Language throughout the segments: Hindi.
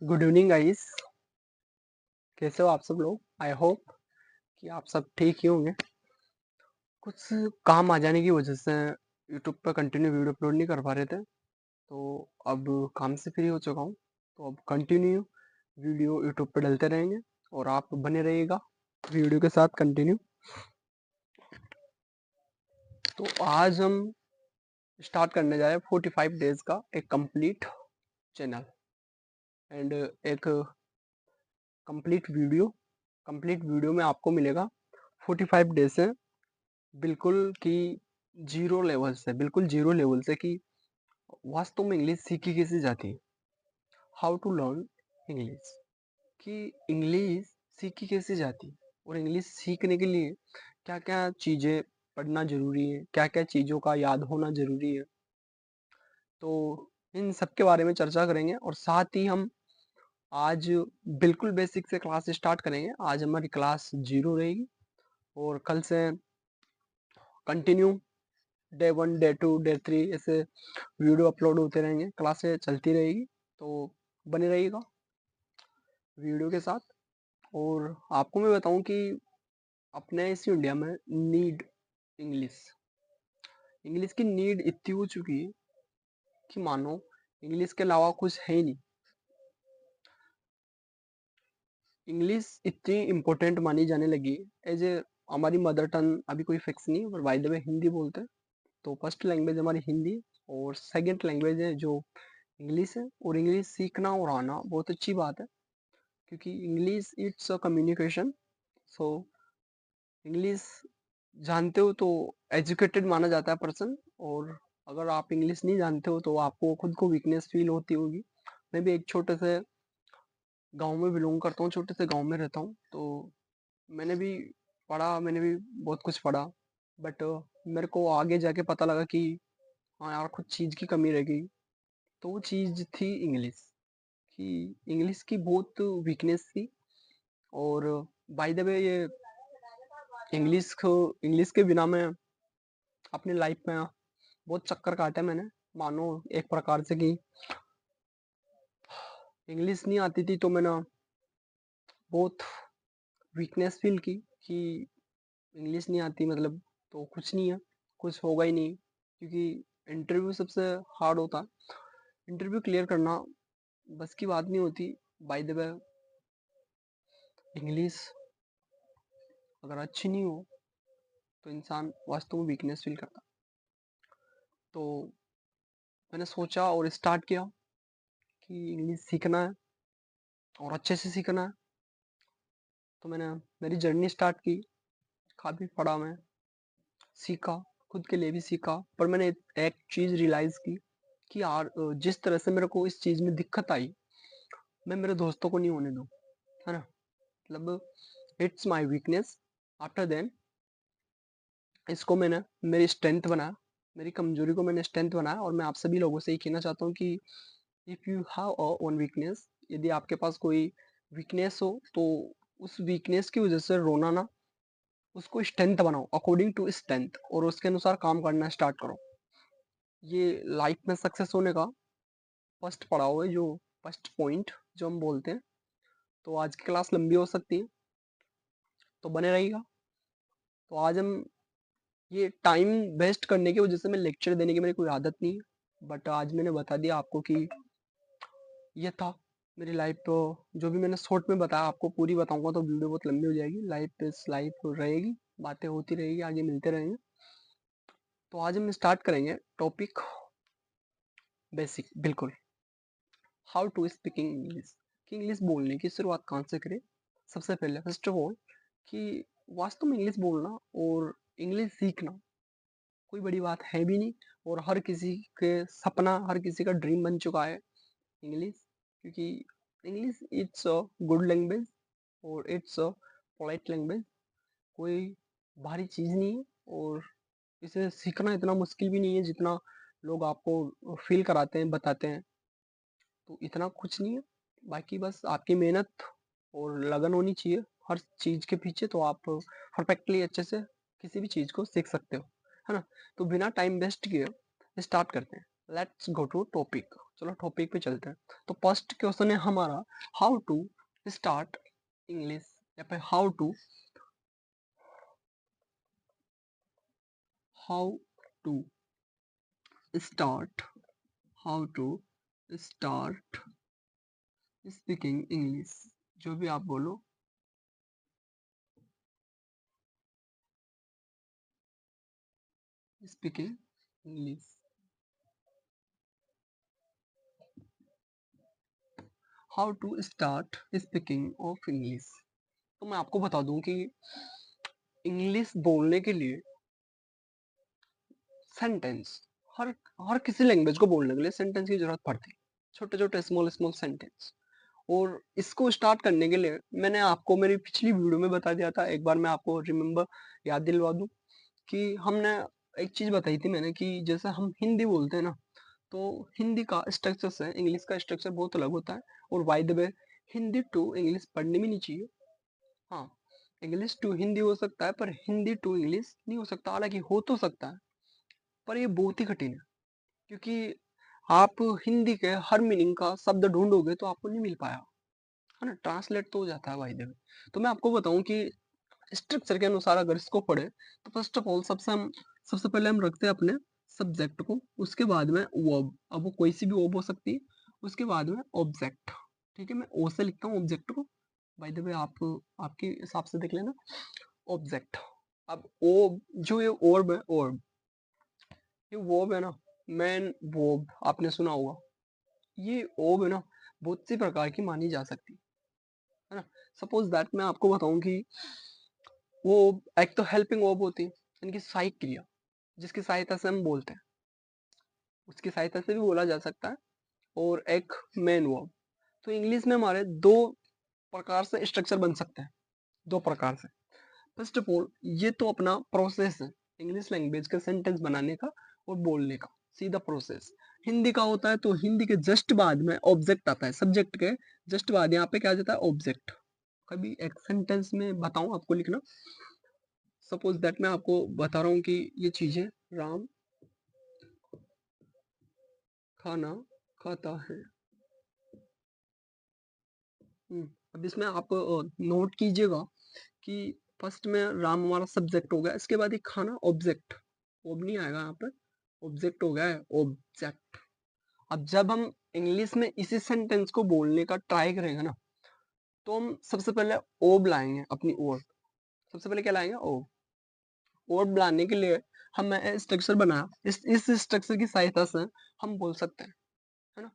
Good evening guys. कैसे हो आप सब लोग? आई होप कि आप सब ठीक ही होंगे। कुछ काम आ जाने की वजह से यूट्यूब पर कंटिन्यू वीडियो अपलोड नहीं कर पा रहे थे, तो अब काम से फ्री हो चुका हूँ। तो अब कंटिन्यू वीडियो यूट्यूब पर डलते रहेंगे और आप बने रहिएगा वीडियो के साथ कंटिन्यू। तो आज हम स्टार्ट करने जा रहे हैं 45 डेज का एक कंप्लीट चैनल एंड एक कंप्लीट वीडियो में आपको मिलेगा 45 डेज से बिल्कुल कि बिल्कुल जीरो लेवल से कि वास्तव में इंग्लिश सीखी कैसे जाती है। हाउ टू लर्न इंग्लिश, कि इंग्लिश सीखी कैसे जाती है और इंग्लिश सीखने के लिए क्या क्या चीज़ें पढ़ना ज़रूरी है, क्या क्या चीज़ों का याद होना ज़रूरी है। तो इन सब के बारे में चर्चा करेंगे और साथ ही हम आज बिल्कुल बेसिक से क्लास स्टार्ट करेंगे। आज हमारी क्लास जीरो रहेगी और कल से कंटिन्यू डे 1 डे 2 डे 3 ऐसे वीडियो अपलोड होते रहेंगे, क्लासें चलती रहेगी। तो बने रहिएगा वीडियो के साथ। और आपको मैं बताऊं कि अपने इस इंडिया में नीड इंग्लिश इंग्लिश की नीड इतनी हो चुकी है कि मानो इंग्लिश के अलावा कुछ है ही नहीं। इंग्लिश इतनी इम्पोर्टेंट मानी जाने लगी एज ए हमारी मदर टंग। अभी कोई फिक्स नहीं, पर बाय द वे हिंदी बोलते हैं। तो फर्स्ट लैंग्वेज हमारी हिंदी और सेकंड लैंग्वेज है जो इंग्लिश है। और इंग्लिश सीखना और आना बहुत अच्छी बात है, क्योंकि English it's a communication. So English जानते हो तो एजुकेटेड माना जाता है पर्सन। और अगर आप इंग्लिश नहीं जानते हो तो आपको खुद को वीकनेस फील होती होगी। मैं भी एक छोटे से गांव में बिलोंग करता हूँ, छोटे से गांव में रहता हूँ। तो मैंने भी मैंने भी बहुत कुछ पढ़ा, बट मेरे को आगे जाके पता लगा कि हाँ यार, कुछ चीज़ की कमी रह गई। तो वो चीज़ थी इंग्लिश, कि इंग्लिश की बहुत वीकनेस थी। और बाय द वे ये इंग्लिश के बिना मैं अपनी लाइफ में बहुत चक्कर काटे मैंने, मानो एक प्रकार से कि इंग्लिश नहीं आती थी तो मैंने बहुत वीकनेस फील की कि इंग्लिश नहीं आती मतलब तो कुछ नहीं है, कुछ होगा ही नहीं। क्योंकि इंटरव्यू सबसे हार्ड होता है। इंटरव्यू क्लियर करना बस की बात नहीं होती। बाय द वे इंग्लिश अगर अच्छी नहीं हो तो इंसान वास्तव में वीकनेस फील करता। तो मैंने सोचा और स्टार्ट किया कि इंग्लिश सीखना है और अच्छे से सीखना है। तो मैंने मेरी जर्नी स्टार्ट की, काफ़ी पढ़ा मैं, सीखा, खुद के लिए भी सीखा। पर मैंने एक चीज़ रियलाइज़ की कि यार जिस तरह से मेरे को इस चीज़ में दिक्कत आई, मैं मेरे दोस्तों को नहीं होने दूँ, है ना? मतलब it's my weakness. After then इसको मैंने मेरी स्ट्रेंथ बनाया, मेरी कमज़ोरी को मैंने स्ट्रेंथ बनाया। और मैं आप सभी लोगों से ये कहना चाहता हूँ कि if you have a own weakness, यदि आपके पास कोई वीकनेस हो तो उस वीकनेस की वज़ह से रोना ना, उसको स्ट्रेंथ बनाओ अकॉर्डिंग टू स्ट्रेंथ और उसके अनुसार काम करना स्टार्ट करो। ये लाइफ में सक्सेस होने का फर्स्ट पड़ाव है, जो फर्स्ट पॉइंट जो हम बोलते हैं। तो आज की क्लास लंबी हो सकती है, तो बने रहिएगा। तो आज हम ये टाइम वेस्ट करने की वजह से मैं लेक्चर देने की मेरी कोई आदत नहीं है, बट आज मैंने बता दिया आपको कि ये था मेरी लाइफ। तो जो भी मैंने शॉर्ट में बताया आपको पूरी बताऊंगा तो वीडियो बहुत लंबी हो जाएगी। लाइफ इस लाइफ रहेगी, बातें होती रहेगी, आगे मिलते रहेंगे। तो आज हम स्टार्ट करेंगे टॉपिक बेसिक बिल्कुल, हाउ टू स्पीकिंग इंग्लिश, कि इंग्लिश बोलने की शुरुआत कहाँ से करें। सबसे पहले फर्स्ट ऑफ ऑल कि वास्तव में इंग्लिश बोलना और इंग्लिश सीखना कोई बड़ी बात है भी नहीं। और हर किसी के सपना, हर किसी का ड्रीम बन चुका है इंग्लिश। क्योंकि English it's a good language और इट्स अ पोलाइट लैंग्वेज। कोई भारी चीज़ नहीं है और इसे सीखना इतना मुश्किल भी नहीं है जितना लोग आपको फील कराते हैं, बताते हैं। तो इतना कुछ नहीं है। बाकी बस आपकी मेहनत और लगन होनी चाहिए हर चीज़ के पीछे, तो आप परफेक्टली अच्छे से किसी भी चीज़ को सीख सकते हो, है ना? तो बिना टाइम वेस्ट किए स्टार्ट करते हैं। Let's go to topic. चलो टॉपिक पे चलते हैं। तो फर्स्ट क्वेश्चन है हमारा, हाउ टू स्टार्ट इंग्लिश, या फिर how to to start how to start speaking English. जो भी आप बोलो, speaking English. How to start speaking of English. तो मैं आपको बता दूं कि इंग्लिश बोलने के लिए सेंटेंस, हर हर किसी लैंग्वेज को बोलने के लिए सेंटेंस की जरूरत पड़ती है, छोटे छोटे स्मॉल स्मॉल सेंटेंस। और इसको स्टार्ट करने के लिए मैंने आपको मेरी पिछली वीडियो में बता दिया था, एक बार मैं आपको रिमेम्बर याद दिलवा दूं कि हमने एक चीज बताई थी मैंने कि जैसे हम हिंदी बोलते हैं ना, तो हिंदी का स्ट्रक्चर से इंग्लिश का स्ट्रक्चर बहुत अलग होता है। और by the way, Hindi to English पढ़नी भी नहीं चाहिए। हाँ, इंग्लिश टू हिंदी हो सकता है पर हिंदी टू इंग्लिश नहीं हो सकता। हालांकि हो तो सकता है, पर ये बहुत ही कठिन है, क्योंकि आप हिंदी के हर मीनिंग का शब्द ढूंढोगे तो आपको नहीं मिल पाया, है ना। ट्रांसलेट तो हो जाता है भाई देखो। तो मैं आपको बताऊं कि स्ट्रक्चर के अनुसार अगर इसको पढ़े तो फर्स्ट ऑफ ऑल सबसे पहले हम रखते हैं अपने सब्जेक्ट को, उसके बाद में वर्ब। अब वो कोई सी भी वर्ब हो सकती है, उसके बाद में ऑब्जेक्ट। ठीक है, मैं ओ से लिखता हूँ ऑब्जेक्ट को। बाय द वे आप आपके हिसाब से देख लेना, ऑब्जेक्ट। अब ओ, जो ये वर्ब है, वर्ब, ये वर्ब है ना, मैन वर्ब आपने सुना होगा। ये वर्ब है ना, बहुत सी प्रकार की मानी जा सकती है ना। सपोज दैट मैं आपको बताऊं कि वो एक तो हेल्पिंग वर्ब होती है, इनकी सहायक क्रिया, जिसकी सहायता से हम बोलते हैं, उसकी सहायता से भी बोला जा सकता है। और एक मेन वर्ब। तो इंग्लिश में हमारे दो प्रकार से स्ट्रक्चर बन सकते हैं, दो प्रकार से। फर्स्ट ऑफ ऑल, ये तो अपना प्रोसेस है इंग्लिश लैंग्वेज का सेंटेंस बनाने का और बोलने का, सीधा प्रोसेस। हिंदी का होता है तो हिंदी के जस्ट बाद में ऑब्जेक्ट आता है, सब्जेक्ट के जस्ट बाद यहाँ पे क्या आ जाता है, ऑब्जेक्ट। कभी एक सेंटेंस में बताऊं आपको लिखना। सपोज दैट मैं आपको बता रहा हूँ कि ये चीजें, राम खाना खाता है। अब इसमें आप नोट कीजिएगा कि फर्स्ट में राम हमारा सब्जेक्ट हो गया, इसके बाद ये खाना ऑब्जेक्ट। ऑब नहीं आएगा यहाँ पे, ऑब्जेक्ट हो गया है, ऑब्जेक्ट। अब जब हम इंग्लिश में इसी सेंटेंस को बोलने का ट्राई करेंगे ना, तो हम सबसे पहले ओब लाएंगे अपनी ओर। सबसे पहले क्या लाएंगे, ओब। ओब लाने के लिए हमने स्ट्रक्चर बनाया, इस स्ट्रक्चर की सहायता से हम बोल सकते हैं, है ना।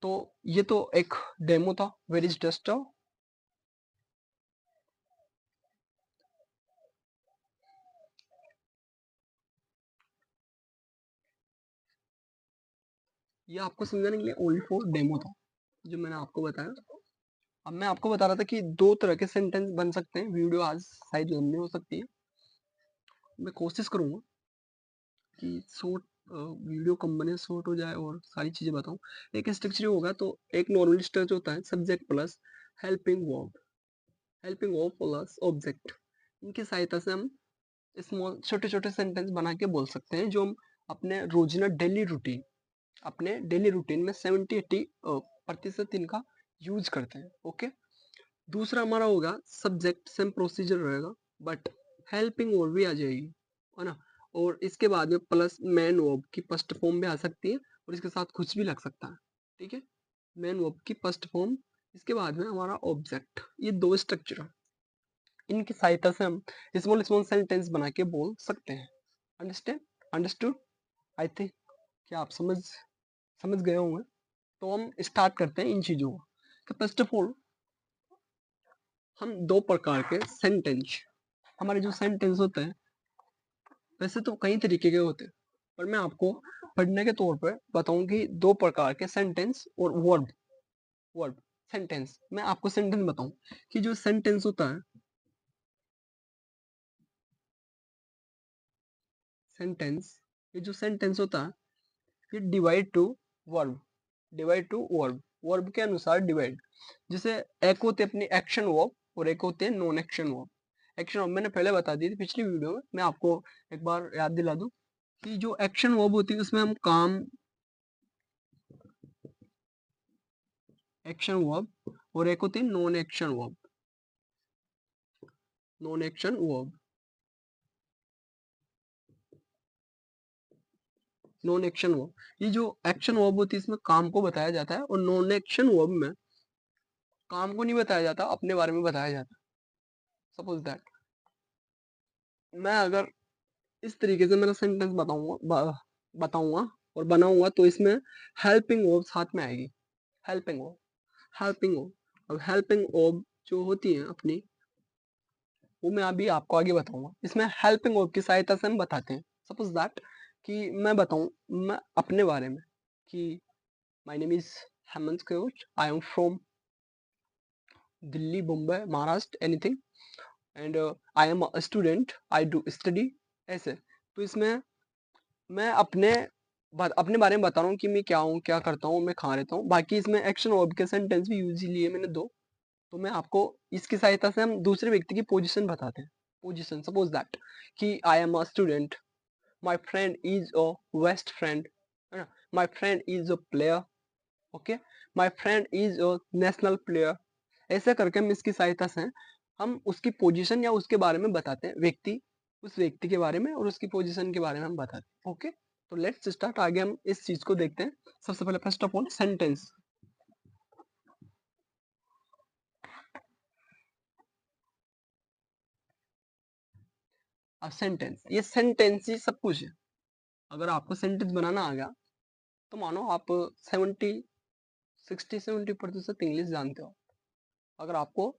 तो ये तो एक डेमो था, वेर इज डस्ट। ये आपको समझाने के लिए ओनली फॉर डेमो था, जो मैंने आपको बताया। अब मैं आपको बता रहा था कि दो तरह के सेंटेंस बन सकते हैं। वीडियो आज शायद लंबी हो सकती है, मैं कोशिश करूंगा कि शॉर्ट वीडियो कम बने, शॉर्ट हो जाए और सारी चीजें बताऊं। एक स्ट्रक्चर होगा, तो एक नॉर्मल स्ट्रक्चर होता है, subject plus helping verb, helping verb plus object. इनकी सहायता से हम स्मॉल छोटे छोटे सेंटेंस बना के बोल सकते हैं, जो हम अपने रोजाना डेली रूटीन, अपने डेली रूटीन में 70-80% इनका यूज करते हैं। ओके। दूसरा हमारा होगा सब्जेक्ट, सेम प्रोसीजर रहेगा, बट हेल्पिंग वर्ब भी आ जाएगी, है ना। और इसके बाद में प्लस मेन वर्ब की फर्स्ट फॉर्म भी आ सकती है, और इसके साथ कुछ भी लग सकता है। ठीक है, मेन वर्ब की फर्स्ट फॉर्म, इसके बाद में हमारा ऑब्जेक्ट। ये दो स्ट्रक्चर, इनकी सहायता से हम स्मॉल स्मॉल सेंटेंस बना के बोल सकते हैं। Understand, understood, I think. क्या आप समझ गए होंगे। तो हम स्टार्ट करते हैं इन चीजों को। फर्स्ट ऑफ ऑल, हम दो प्रकार के सेंटेंस, हमारे जो सेंटेंस होते हैं, वैसे तो कई तरीके के होते हैं, पर मैं आपको पढ़ने के तौर पर बताऊं कि दो प्रकार के सेंटेंस और वर्ब। वर्ब, सेंटेंस, मैं आपको सेंटेंस बताऊं कि जो सेंटेंस होता है, सेंटेंस, ये जो सेंटेंस होता है, ये divide two verb, divide two verb, verb के अनुसार डिवाइड। जैसे एक होते अपनी एक्शन वर्ब और एक होते हैं non action verb. Action verb मैंने पहले बता दी थी पिछली वीडियो में, मैं आपको एक बार याद दिला दूं। कि जो एक्शन वर्ब होती है उसमें हम काम, एक्शन वर्ब, और एक होती है non action verb, non action verb, non action verb. ये जो एक्शन वर्ब होती है इसमें काम को बताया जाता है, और नॉन एक्शन वर्ब में काम को नहीं बताया जाता, अपने बारे में बताया जाता है। सपोज दैट मैं अगर इस तरीके से मेरा सेंटेंस बताऊंगा और बनाऊंगा तो इसमें हेल्पिंग वर्ब साथ में आएगी, हेल्पिंग वर्ब, हेल्पिंग वर्ब। अब हेल्पिंग वर्ब जो होती है अपनी, वो मैं अभी आपको आगे बताऊंगा। इसमें हेल्पिंग वर्ब की सहायता से हम बताते हैं। सपोज दैट कि मैं बताऊं, मैं अपने बारे में कि my name is Hemant coach, I am from Delhi, Mumbai, Maharashtra, anything, and I am a student, I do study, ऐसे। तो इसमें मैं अपने बारे में बता रहा हूँ कि मैं क्या हूँ, क्या करता हूँ, मैं कहाँ रहता हूँ। बाकी इसमें एक्शन वर्ब के सेंटेंस भी यूज लिए मैंने दो, तो मैं आपको इसकी सहायता से हम दूसरे व्यक्ति की पोजीशन बताते हैं। पोजीशन, सपोज दैट कि I am a student, my friend is a best friend, है ना, my friend is a player, okay, my friend is a national player. ऐसा करके हम इसकी सहायता से हम उसकी पोजीशन या उसके बारे में बताते हैं, व्यक्ति, उस व्यक्ति के बारे में और उसकी पोजीशन के बारे में हम बताते हैं। ओके, तो लेट्स स्टार्ट, आगे हम इस चीज को देखते हैं। सबसे पहले फर्स्ट ऑफ ऑल सेंटेंस। अब सेंटेंस, ये सेंटेंस ही सब कुछ है। अगर आपको सेंटेंस बनाना आ गया तो मानो आप 60-70% इंग्लिश जानते हो। अगर आपको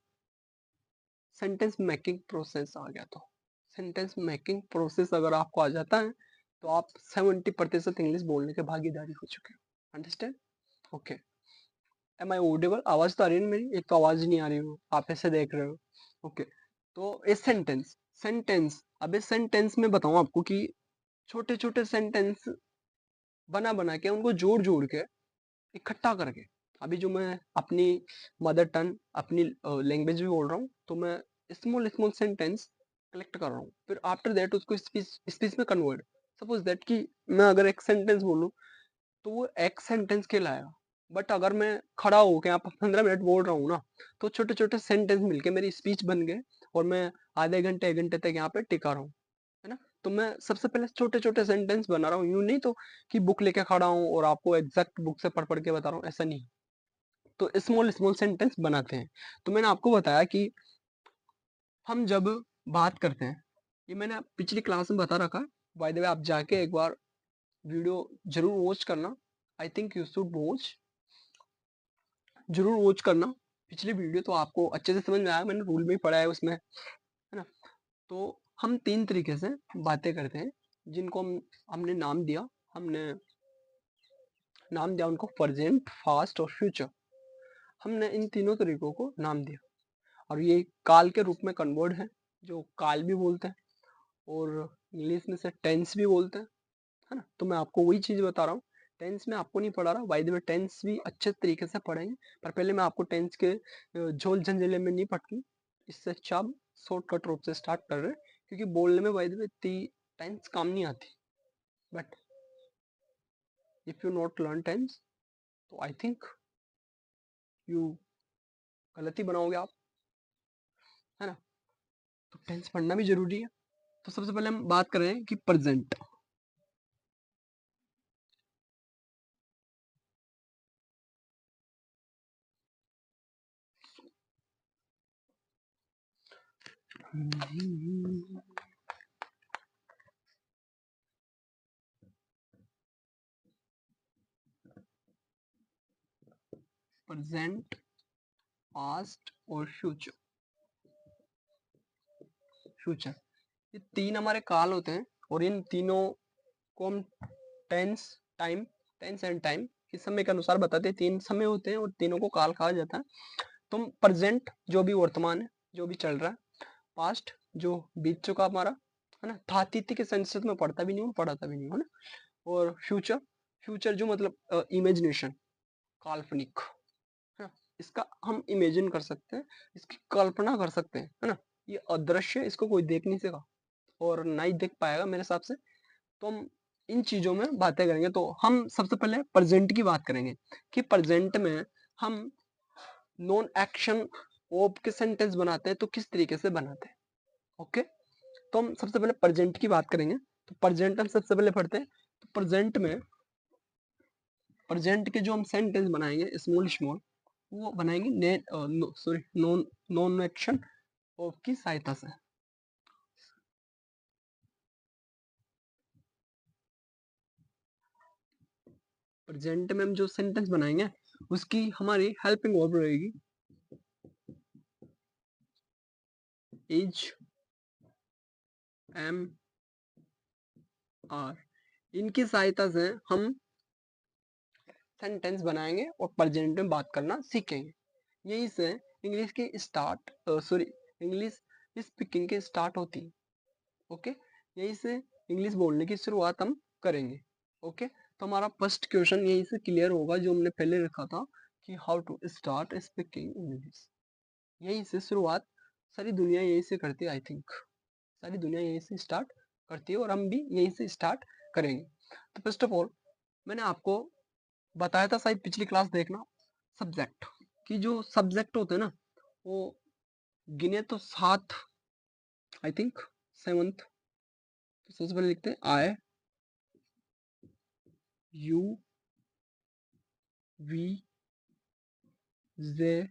सेंटेंस मेकिंग प्रोसेस आ गया, तो सेंटेंस मेकिंग प्रोसेस अगर आपको आ जाता है तो आप 70% इंग्लिश बोलने के भागीदारी हो चुके हो। Understand? Okay, am I audible? आवाज तो आ रही है मेरी? एक तो आवाज नहीं आ रही हो, आप ऐसे देख रहे हो। ओके, तो ये सेंटेंस, सेंटेंस, अब इस सेंटेंस में बताऊं आपको कि छोटे छोटे सेंटेंस बना बना के उनको जोड़ जोड़ के इकट्ठा करके, अभी जो मैं अपनी मदर टंग, अपनी लैंग्वेज भी बोल रहा हूँ, तो मैं स्मॉल स्मॉल सेंटेंस कलेक्ट कर रहा हूँ, फिर आफ्टर दैट उसको स्पीच स्पीच में कन्वर्ट। सपोज दैट कि मैं अगर एक सेंटेंस बोलूँ तो वो एक सेंटेंस कहलाएगा, बट अगर मैं खड़ा होकर यहाँ पर 15 मिनट बोल रहा हूँ ना, तो छोटे छोटे सेंटेंस मिलके मेरी स्पीच बन गए, और मैं आधे घंटे 1 घंटे तक यहाँ पे टिका रहा हूँ, है ना। तो मैं सबसे पहले छोटे छोटे सेंटेंस बना रहा हूँ, यूं नहीं तो कि बुक लेके खड़ा हूँ और आपको एग्जैक्ट बुक से पढ़ पढ़ के बता रहा हूँ, ऐसा नहीं। तो स्मॉल स्मॉल सेंटेंस बनाते हैं। तो मैंने आपको बताया कि हम जब बात करते हैं, ये मैंने पिछली क्लास में बता रखा, बाय द वे आप जाके एक बार वीडियो जरूर वॉच करना, I think you should watch, जरूर वॉच करना पिछली वीडियो, तो आपको अच्छे से समझ में आया, मैंने रूल भी पढ़ा है उसमें, है ना। तो हम 3 तरीके से बातें करते हैं, जिनको हमने नाम दिया, हमने नाम दिया उनको प्रेजेंट, फास्ट और फ्यूचर। हमने इन तीनों तरीकों को नाम दिया, और ये काल के रूप में कन्वर्ट है, जो काल भी बोलते हैं, और इंग्लिश में से टेंस भी बोलते हैं, है ना। तो मैं आपको वही चीज बता रहा हूँ, टेंस में आपको नहीं पढ़ा रहा, बाय द वे टेंस भी अच्छे तरीके से पढ़ेंगे, पर पहले मैं आपको टेंस के झोल झंझेले में नहीं पढ़ती, इससे अच्छा आप शॉर्टकट रूप से स्टार्ट कर रहे हैं, क्योंकि बोलने में बाय द वे इतनी टेंस काम नहीं आती, but if you not learn tense तो आई थिंक यू गलती बनाओगे आप, है ना। तो टेंस पढ़ना भी जरूरी है। तो सबसे पहले हम बात कर रहे हैं कि प्रेजेंट। प्रेजेंट, पास्ट और फ्यूचर। फ्यूचर, ये 3 हमारे काल होते हैं, और इन तीनों को हम tense time, tense and time के समय के अनुसार बताते हैं। 3 समय होते हैं और तीनों को काल कहा जाता है। तो प्रेजेंट जो भी वर्तमान है, जो भी चल रहा है, पास्ट जो बीत चुका हमारा, है ना, था तिथि के संस्कृत में पढ़ता भी नहीं हूँ, पढ़ाता भी नहीं हूँ, है ना। और फ्यूचर, फ्यूचर जो मतलब इमेजिनेशन, काल्पनिक, है ना, इसका हम इमेजिन कर सकते हैं, इसकी कल्पना कर सकते हैं, है ना। ये अदृश्य, इसको कोई देख नहीं सका और ना ही देख पाएगा मेरे हिसाब से। तो हम इन चीजों में बातें करेंगे। तो हम सबसे पहले प्रेजेंट की बात करेंगे कि प्रेजेंट में हम नॉन एक्शन वर्ब के सेंटेंस बनाते हैं तो किस तरीके से बनाते हैं। ओके, तो हम सबसे पहले प्रेजेंट की बात करेंगे। तो प्रेजेंट हम सबसे पहले पढ़ते हैं। तो प्रेजेंट में प्रेजेंट के जो हम सेंटेंस बनाएंगे स्मॉल स्मॉल, वो बनाएंगे नॉन नॉन एक्शन वर्ब की सहायता से। प्रेजेंट में हम जो सेंटेंस बनाएंगे उसकी हमारी हेल्पिंग वर्ब रहेगी इज, एम, आर। इनकी सहायता से हम सेंटेंस बनाएंगे और प्रेजेंट में बात करना सीखेंगे। यही से इंग्लिश की स्टार्ट इंग्लिश स्पीकिंग की स्टार्ट होती है। ओके, यही से इंग्लिश बोलने की शुरुआत हम करेंगे। ओके, तो हमारा फर्स्ट क्वेश्चन यही से क्लियर होगा जो हमने पहले रखा था कि how to start speaking English. यही से शुरुआत सारी दुनिया यही से करती है। आई थिंक सारी दुनिया यही से स्टार्ट करती है और हम भी यही से स्टार्ट करेंगे। तो फर्स्ट ऑफ ऑल मैंने आपको बताया था शायद पिछली क्लास देखना, सब्जेक्ट की जो सब्जेक्ट होते हैं ना वो गिने तो 7, आई थिंक 7। तो सबसे पहले लिखते हैं I, you, we, they,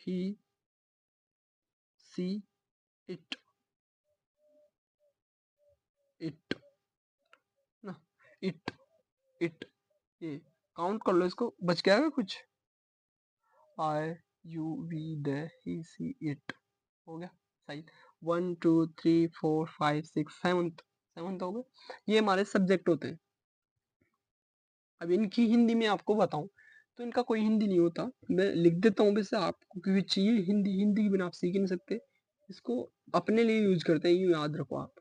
he, she, it, it ना, इट, इट, ये काउंट कर लो इसको, बच गया है कुछ? I, you, we, they, he, she, it हो गया सही। 1 2 3 4 5 6 7 हो गए। ये हमारे सब्जेक्ट होते हैं। अब इनकी हिंदी में आपको बताऊं तो इनका कोई हिंदी नहीं होता, मैं लिख देता हूँ वैसे आपको, क्योंकि चाहिए हिंदी, हिंदी के बिना आप सीख ही नहीं सकते। इसको अपने लिए यूज करते हैं, यूँ याद रखो आप।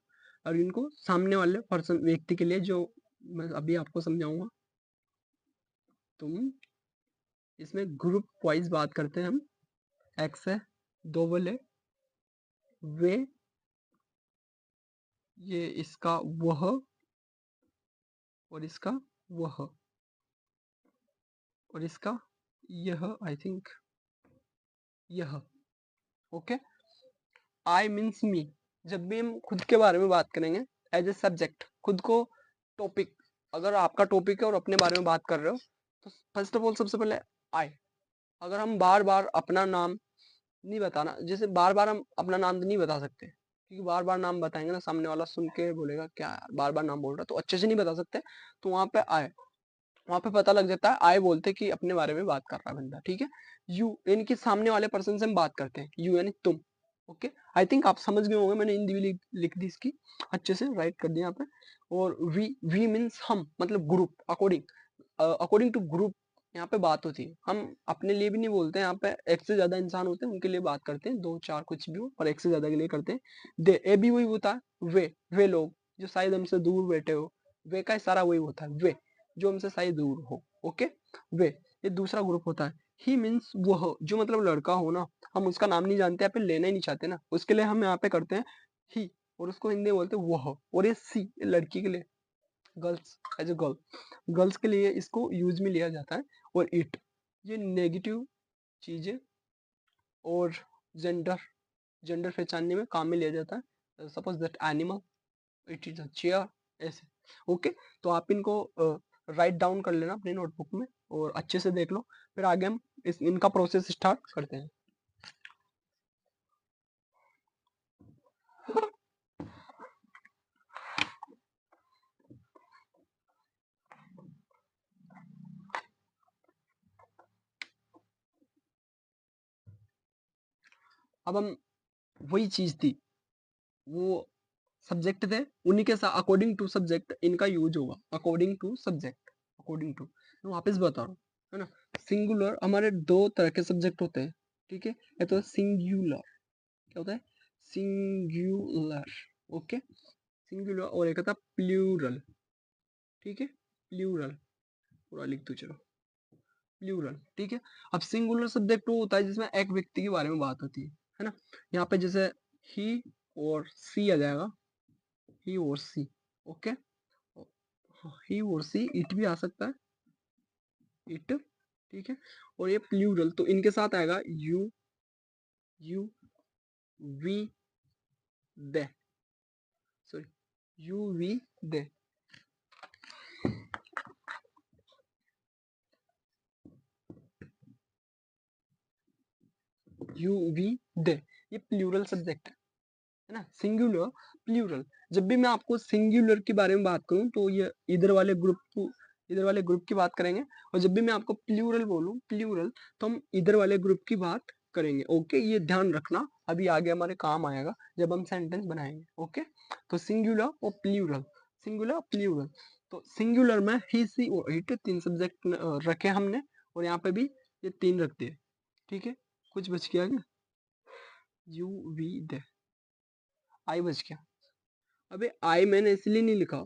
और इनको सामने वाले पर्सन व्यक्ति के लिए जो मैं अभी आपको समझाऊंगा। तुम इसमें ग्रुप वाइज बात करते हैं हम। एक्स है, दो बोले, वे, ये इसका वह और इसका वह और इसका यह, आई थिंक यह। ओके, आई मीन्स मी। जब भी हम खुद के बारे में बात करेंगे एज ए सब्जेक्ट, खुद को टॉपिक, अगर आपका टॉपिक है और अपने बारे में बात कर रहे हो तो फर्स्ट ऑफ ऑल सबसे पहले आई। अगर हम बार बार अपना नाम नहीं बताना, जैसे बार बार हम अपना नाम तो नहीं बता सकते, क्योंकि बार बार नाम बताएंगे ना सामने वाला सुन के बोलेगा क्या यार बार बार नाम बोल रहा, तो अच्छे से नहीं बता सकते। तो वहां पे आए, वहां पे पता लग जाता है, आए बोलते कि अपने बारे में बात कर रहा है बंदा। ठीक है, यू यानी कि सामने वाले पर्सन से हम बात करते हैं, यू यानी तुम। ओके, आई थिंक आप समझ गए होंगे, मैंने हिंदी भी लिख दी इसकी, अच्छे से राइट कर दिया यहाँ पे। और वी मीन्स हम, मतलब group, according according to group यहाँ पे बात होती है। हम अपने लिए भी नहीं बोलते, यहाँ पे एक से ज्यादा इंसान होते हैं उनके लिए बात करते हैं, दो चार कुछ भी हो, पर एक से ज्यादा के लिए करते हैं। दे, ए भी वही होता है। वे लोग जो शायद हमसे दूर बैठे हो, वे का इशारा वही होता है, वे जो हमसे शायद दूर हो। ओके, वे, ये दूसरा ग्रुप होता है। ही मीन्स वह, जो मतलब लड़का हो ना, हम उसका नाम नहीं जानते, यहाँ पे लेना ही नहीं चाहते ना, उसके लिए हम यहाँ पे करते हैं ही, और उसको हिंदी में बोलते हैं वह। और ये सी, ये लड़की के लिए, girls, as a girl, girls के लिए इसको यूज में लिया जाता है। और इट, ये नेगेटिव चीजें और जेंडर, जेंडर पहचानने में काम में लिया जाता है। Suppose that animal, it is a chair, ऐसे। ओके, तो आप इनको राइट डाउन कर लेना अपनी नोटबुक में और अच्छे से देख लो, फिर आगे हम इनका प्रोसेस स्टार्ट करते हैं। अब हम, वही चीज थी, वो सब्जेक्ट थे, उन्हीं के साथ अकॉर्डिंग टू सब्जेक्ट इनका यूज होगा, according to subject, according to, मैं वापस बता रहा हूँ, है ना। सिंगुलर, हमारे दो तरह के सब्जेक्ट होते हैं। ठीक है, या तो सिंगुलर, क्या होता है, सिंगुलर। ओके, सिंगुलर, और एक होता है प्लूरल। ठीक है, प्लूरल, पूरा लिख दो चलो, प्लूरल। ठीक है, अब सिंगुलर सब्जेक्ट वो होता है जिसमें एक व्यक्ति के बारे में बात होती है ना। यहाँ पे जैसे ही और सी आ जाएगा, ही और सी, ओके, ही और सी, इट भी आ सकता है, इट, ठीक है। और ये प्लूरल, तो इनके साथ आएगा you, you we they, sorry, you we they, you we they, ये प्लूरल सब्जेक्ट है ना, सिंगुलर प्लूरल। जब भी मैं आपको सिंगुलर के बारे में बात करूं तो ये इधर वाले ग्रुप की बात करेंगे, और जब भी मैं आपको प्लूरल बोलूं, प्लूरल, तो हम इधर वाले ग्रुप की बात करेंगे, ओके। ये ध्यान रखना, अभी आगे हमारे काम आएगा जब हम सेंटेंस बनाएंगे, ओके। तो सिंगुलर और प्लूरल, सिंगुलर प्लूरल, तो सिंगुलर में ही सी और इट, तीन सब्जेक्ट रखे हमने, और यहाँ पे भी ये तीन रख दिए, ठीक है। कुछ बच गया क्या? यू वी दे, आई बच गया। अबे आई मैंने इसलिए नहीं लिखा,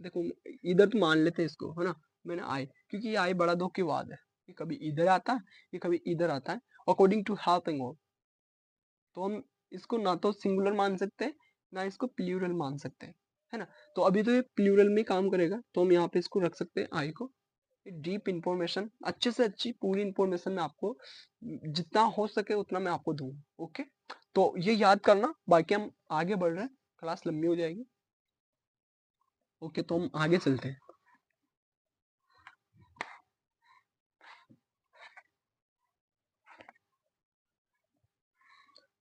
देखो इधर तो मान लेते हैं इसको, है ना, मैंने आई, क्योंकि ये आई बड़ा धोखेबाज है, ये कभी इधर आता है, ये कभी इधर आता है, अकॉर्डिंग टू हेल्पिंग वर्ब। तो हम इसको ना तो सिंगुलर मान सकते हैं, ना इसको प्लूरल मान सकते हैं, है ना। तो अभी तो ये प्लूरल में काम करेगा, तो हम यहाँ पे इसको रख सकते हैं आई को। डीप इंफॉर्मेशन, अच्छे से अच्छी पूरी इंफॉर्मेशन मैं आपको जितना हो सके उतना मैं आपको दूंगा, ओके। तो ये याद करना, बाकी हम आगे बढ़ रहे हैं, क्लास लंबी हो जाएगी, ओके। तो हम आगे चलते हैं।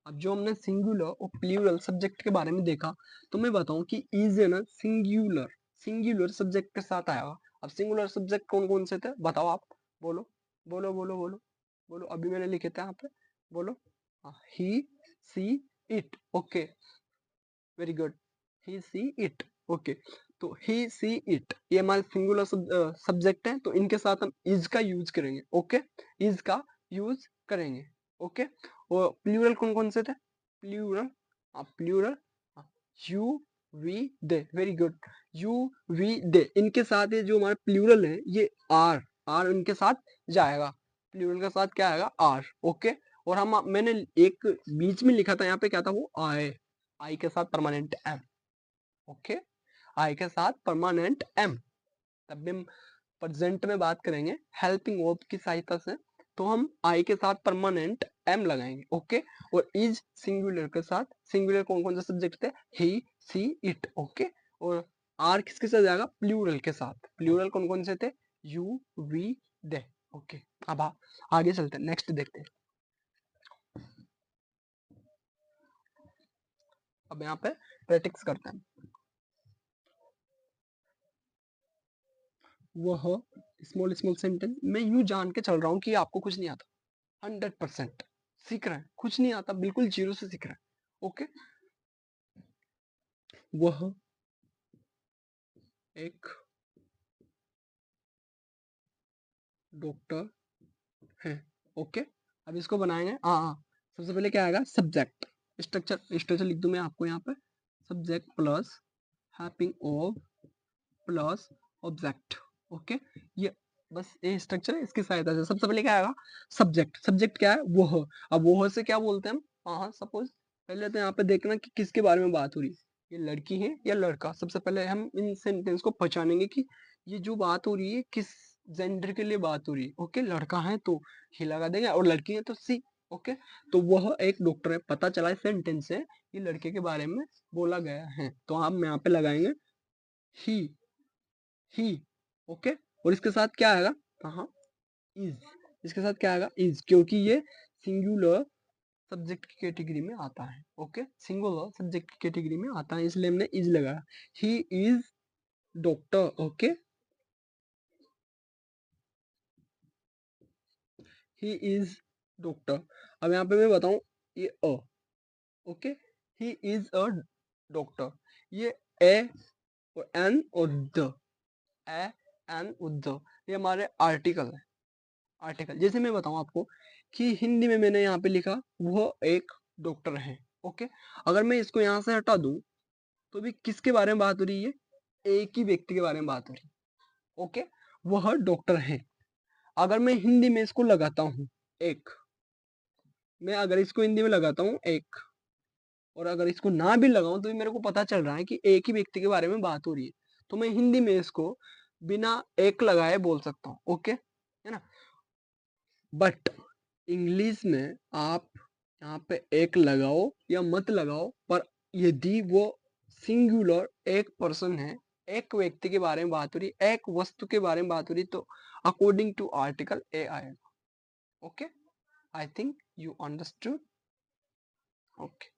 अब जो हमने सिंगुलर और प्लूरल सब्जेक्ट के बारे में देखा, तो मैं बताऊं कि इज है ना सिंगुलर, सिंगुलर सब्जेक्ट के साथ आया। अब सिंगुलर सब्जेक्ट कौन कौन से थे बताओ आप, बोलो बोलो बोलो बोलो बोलो, अभी मैंने लिखे थे यहाँ पे, बोलो। He she it, okay, very good, he she it, okay. तो ही सी इट ये हमारे सिंगुलर सब्जेक्ट है, तो इनके साथ हम इज का यूज करेंगे, ओके, इज का यूज करेंगे, ओके। और प्लूरल कौन कौन से थे? Plural, plural, you we they, very good, you we they, इनके साथ ये जो हमारे प्लूरल है ये आर, आर इनके साथ जाएगा, प्लूरल के साथ क्या आएगा? Are, okay. और हम मैंने एक बीच में लिखा था यहाँ पे, क्या था वो? आई, आई के साथ परमानेंट एम, ओके, आई के साथ परमानेंट एम। तब भी हम प्रेजेंट में बात करेंगे हेल्पिंग वर्ब की सहायता से, तो हम आई के साथ परमानेंट एम लगाएंगे, ओके। और इज सिंगुलर के साथ, सिंगुलर कौन कौन से सब्जेक्ट थे? ही सी इट, ओके। और आर किसके साथ जाएगा? प्लूरल के साथ, प्लूरल कौन कौन से थे? You we they, okay. अब आगे चलते हैं, नेक्स्ट देखते हैं। अब यहाँ पे प्रैक्टिस करते हैं। वह स्मॉल स्मॉल सेंटेंस, मैं यूं जान के चल रहा हूँ कि आपको कुछ नहीं आता, 100% सीख रहे हैं, कुछ नहीं आता, बिल्कुल जीरो से सीख रहे हैं, ओके। वह एक डॉक्टर है, ओके। अब इसको बनाएंगे, हाँ, सबसे पहले क्या आएगा? सब्जेक्ट, स्ट्रक्चर, स्ट्रक्चर लिख दूं मैं आपको यहाँ पे, subject plus happen of plus object, okay. ये बस ये स्ट्रक्चर है, इसकी सहायता से सबसे पहले क्या आएगा? सब्जेक्ट, सब्जेक्ट क्या है? वह। अब वह से क्या बोलते हैं हम? हाँ, सपोज पहले तो यहाँ पे देखना कि किसके बारे में बात हो रही है, ये लड़की है या लड़का। सबसे पहले हम इन सेंटेंस को पहचानेंगे कि ये जो बात हो रही है किस जेंडर के लिए बात हो रही है, ओके। लड़का है तो ही लगा देंगे, और लड़की है तो सी, ओके। तो वह एक डॉक्टर है, पता चला इस सेंटेंस से ये लड़के के बारे में बोला गया है, तो हम यहाँ पे लगाएंगे ही, ही, ओके। और इसके साथ क्या आएगा? हाँ, इज, इसके साथ क्या आएगा? इज, क्योंकि ये सिंगुलर सब्जेक्ट की कैटेगरी में आता है, ओके, सिंगुलर सब्जेक्ट की कैटेगरी में आता है, इसलिए हमने इज लगाया। He is doctor, okay, he is doctor. अब यहाँ पे मैं बताऊं, ये okay, he is a doctor, ये ए और एन और द, ए एन और द, ये हमारे आर्टिकल है, आर्टिकल। जैसे मैं बताऊं आपको कि हिंदी में मैंने यहाँ पे लिखा वह एक डॉक्टर है, ओके। अगर मैं इसको यहाँ से हटा दूं तो भी किसके बारे में बात हो रही है? एक ही व्यक्ति के बारे में बात हो रही है, ओके, वह डॉक्टर है। अगर मैं हिंदी में इसको लगाता हूँ एक, मैं अगर इसको हिंदी में लगाता हूँ एक, और अगर इसको ना भी लगाऊं तो भी मेरे को पता चल रहा है कि एक ही व्यक्ति के बारे में बात हो रही है, तो मैं हिंदी में इसको बिना एक लगाए बोल सकता हूँ। ओके, है ना। बट इंग्लिश में आप यहाँ पे एक लगाओ या मत लगाओ, पर यदि वो सिंगुलर एक पर्सन है, एक व्यक्ति के बारे में बात हो रही, एक वस्तु के बारे में बात हो रही, तो अकॉर्डिंग टू आर्टिकल ए आएगा। Okay, I think you understood. Okay,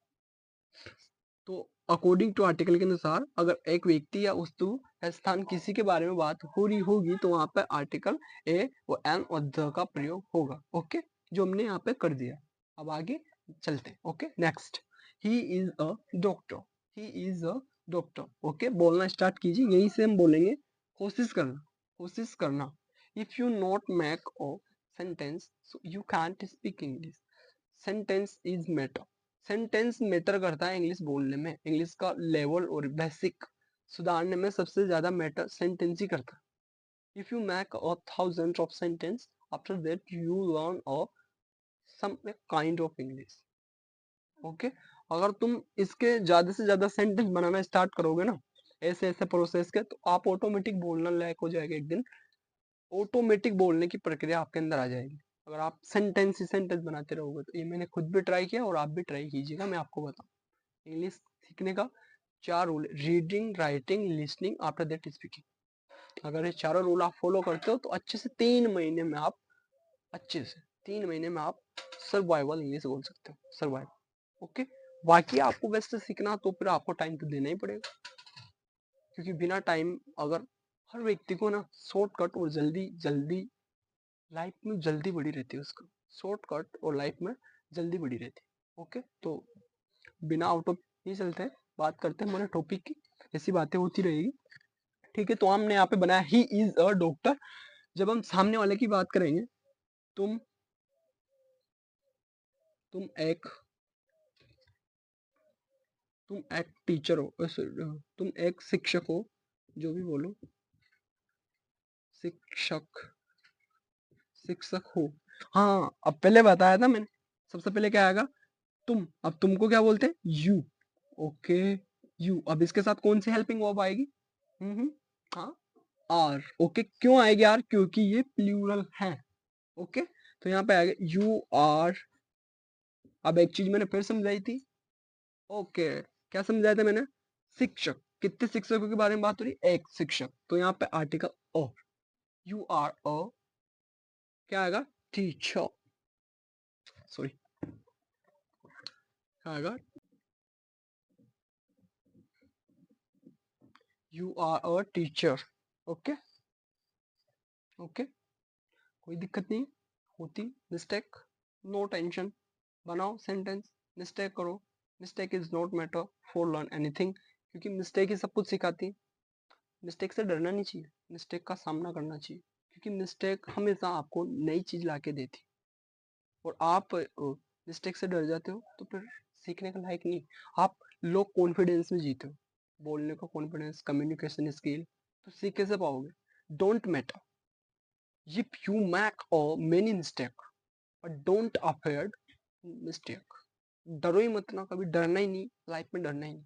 तो अकॉर्डिंग टू आर्टिकल के अनुसार अगर एक व्यक्ति या वस्तु या स्थान किसी के बारे में बात हो रही होगी तो वहां पर आर्टिकल ए और एन और द का प्रयोग होगा। ओके, जो हमने यहाँ पे कर दिया। अब आगे चलते हैं। Okay, next, he is a doctor. He is a doctor. Okay, बोलना स्टार्ट कीजिए, यहीं से हम बोलेंगे। कोशिश करना, कोशिश करना। If you not make a sentence so you can't speak English. Sentence is matter. Sentence matter करता है इंग्लिश बोलने में। इंग्लिश का लेवल और बेसिक सुधारने में सबसे ज्यादा मैटर सेंटेंस ही करता है। If you make a thousand of sentence after that you learn a some kind of English. Okay, अगर तुम इसके ज्यादा से ज्यादा सेंटेंस बनाना स्टार्ट करोगे ना ऐसे ऐसे प्रोसेस के, तो आप ऑटोमेटिक बोलना लायक हो जाएगा एक दिन। ऑटोमेटिक बोलने की प्रक्रिया आपके अंदर आ जाएगी अगर आप सेंटेंस ही सेंटेंस बनाते रहोगे। तो ये मैंने खुद भी ट्राई किया और आप भी ट्राई कीजिएगा। मैं आपको बताऊं, इंग्लिश सीखने का 4 rule: reading, writing, listening, after that speaking. अगर ये चारों रूल आप फॉलो करते हो तो अच्छे से 3 महीने में आप अच्छे से 3 महीने में आप सर्वाइवल इंग्लिश बोल सकते हो। सर्वाइवल। ओके, बाकी आपको वैसे सीखना तो फिर आपको टाइम तो देना ही पड़ेगा, क्योंकि बिना टाइम अगर हर व्यक्ति को ना शॉर्टकट और जल्दी जल्दी लाइफ में जल्दी बड़ी रहती है उसको, शॉर्टकट और लाइफ में जल्दी बड़ी रहती है। ओके, तो बिना आउट ऑफ ये चलते हैं, बात करते हैं हमारे टॉपिक की। ऐसी बातें होती रहेगी। ठीक है, तो हमने यहाँ पे बनाया ही इज अ डॉक्टर। जब हम सामने वाले की बात करेंगे, तुम तुम एक तुम एक टीचर हो, तुम एक शिक्षक हो, जो भी बोलो, शिक्षक शिक्षक हो। हाँ, अब पहले बताया था मैंने, सबसे पहले क्या आएगा? तुम। अब तुमको क्या बोलते हैं? यू। Okay, you. अब इसके साथ कौन सी हेल्पिंग वर्ब आएगी? हाँ, आर। ओके, क्यों आएगी आर? क्योंकि ये प्लूरल है। ओके, तो यहाँ पे आएगा यू आर। अब एक चीज मैंने फिर समझाई थी। ओके, क्या समझाया था मैंने? शिक्षक। कितने शिक्षकों के बारे में बात हो रही? एक शिक्षक। तो यहाँ पे article oh, you are a, क्या आएगा? टीचर। सॉरी, क्या आएगा? You are a teacher. Okay, okay, कोई दिक्कत नहीं होती। मिस्टेक, नो टेंशन, बनाओ सेंटेंस, मिस्टेक करो। Mistake is not matter for learn anything, क्योंकि मिस्टेक ही सब कुछ सिखाती है। मिस्टेक से डरना नहीं चाहिए, मिस्टेक का सामना करना चाहिए, क्योंकि मिस्टेक हमेशा आपको नई चीज ला के देती। और आप मिस्टेक से डर जाते हो तो फिर सीखने का लायक नहीं। आप लो कॉन्फिडेंस में जीते हो, बोलने का कॉन्फिडेंस, कम्युनिकेशन स्किल, तो सीख कैसे पाओगे? Don't matter if you make many mistake, but don't afraid mistake. डरो ही मत ना, कभी डरना ही नहीं, लाइफ में डरना ही नहीं।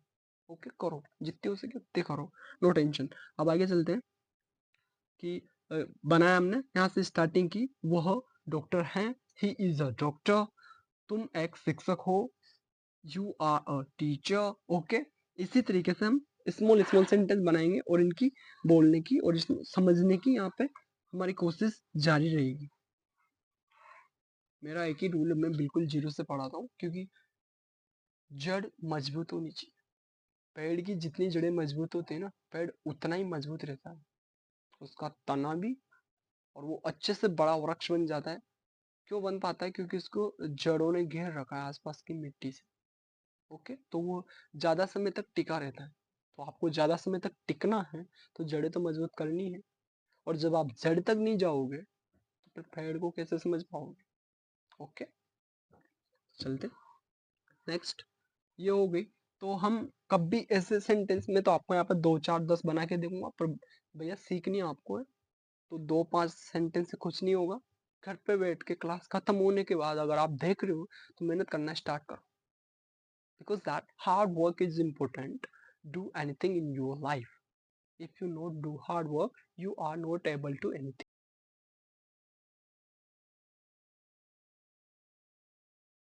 ओके, करो जितने हो सके उतने करो, नो टेंशन। अब आगे चलते हैं कि बनाया हमने यहाँ से स्टार्टिंग की, वह डॉक्टर हैं, ही इज अ डॉक्टर। तुम एक शिक्षक हो, you are a teacher. Okay, इसी तरीके से हम स्मॉल स्मॉल सेंटेंस बनाएंगे और इनकी बोलने की और समझने की यहाँ पे हमारी कोशिश जारी रहेगी। मेरा एक ही रूल है, मैं बिल्कुल जीरो से पढ़ाता हूँ, क्योंकि जड़ मजबूत होनी चाहिए। पेड़ की जितनी जड़ें मजबूत होती है ना, पेड़ उतना ही मजबूत रहता है, उसका तना भी, और वो अच्छे से बड़ा वृक्ष बन जाता है। क्यों बन पाता है? क्योंकि उसको जड़ों ने घेर रखा है आसपास की मिट्टी से। ओके, तो वो ज्यादा समय तक टिका रहता है। तो आपको ज्यादा समय तक टिकना है तो जड़ें तो मजबूत करनी है। और जब आप जड़ तक नहीं जाओगे तो फिर पेड़ को कैसे समझ पाओगे? ओके, चलते नेक्स्ट। ये हो गई। तो हम कब भी ऐसे सेंटेंस में, तो आपको यहाँ पे 2 4 10 बना के दूंगा, पर भैया सीखनी आपको है, तो 2 5 सेंटेंस से कुछ नहीं होगा। घर पे बैठ के क्लास खत्म होने के बाद अगर आप देख रहे हो तो मेहनत करना स्टार्ट करो। because that hard work is important. Do anything in your life. If you not do hard work, you are not able to anything.